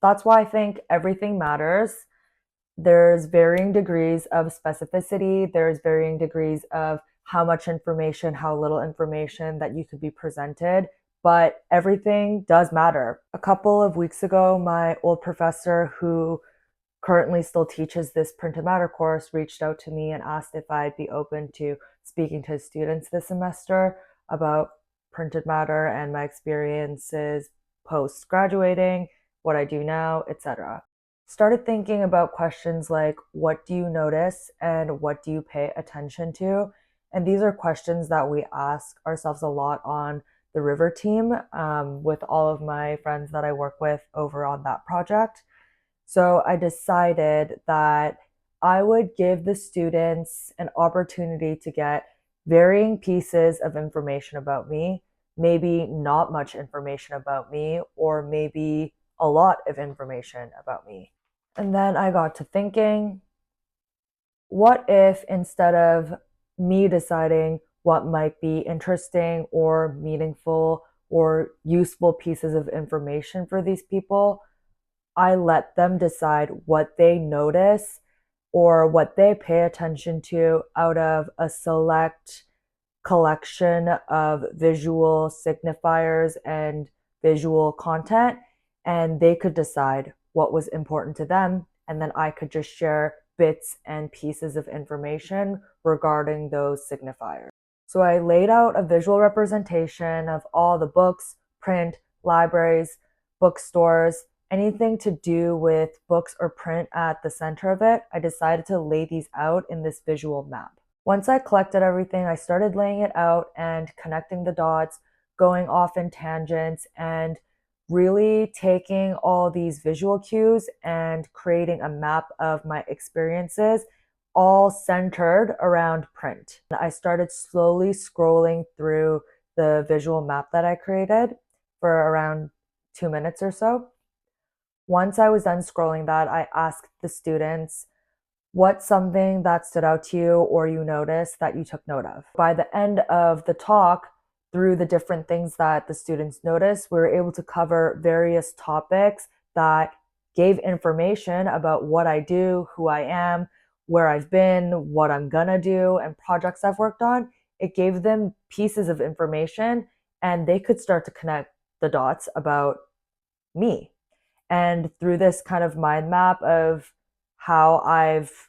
That's why I think everything matters. There's varying degrees of specificity, there's varying degrees of how much information, how little information that you could be presented, but everything does matter. A couple of weeks ago, my old professor, who currently still teaches this printed matter course, reached out to me and asked if I'd be open to speaking to his students this semester about printed matter and my experiences post graduating, what I do now, etc. Started thinking about questions like what do you notice and what do you pay attention to? And these are questions that we ask ourselves a lot on the River team, with all of my friends that I work with over on that project. So I decided that I would give the students an opportunity to get varying pieces of information about me, maybe not much information about me, or maybe a lot of information about me. And then I got to thinking, what if instead of me deciding what might be interesting or meaningful or useful pieces of information for these people, I let them decide what they notice or what they pay attention to out of a select collection of visual signifiers and visual content, and they could decide what was important to them, and then I could just share bits and pieces of information regarding those signifiers. So I laid out a visual representation of all the books, print, libraries, bookstores, anything to do with books or print at the center of it. I decided to lay these out in this visual map. Once I collected everything, I started laying it out and connecting the dots, going off in tangents, and really taking all these visual cues and creating a map of my experiences, all centered around print. I started slowly scrolling through the visual map that I created for around 2 minutes or so. Once I was done scrolling that, I asked the students, what's something that stood out to you or you noticed that you took note of? By the end of the talk, through the different things that the students noticed, we were able to cover various topics that gave information about what I do, who I am, where I've been, what I'm gonna do, and projects I've worked on. It gave them pieces of information and they could start to connect the dots about me. And through this kind of mind map of how I've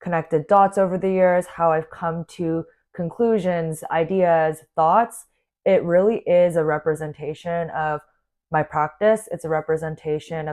connected dots over the years, how I've come to conclusions, ideas, thoughts, it really is a representation of my practice. It's a representation of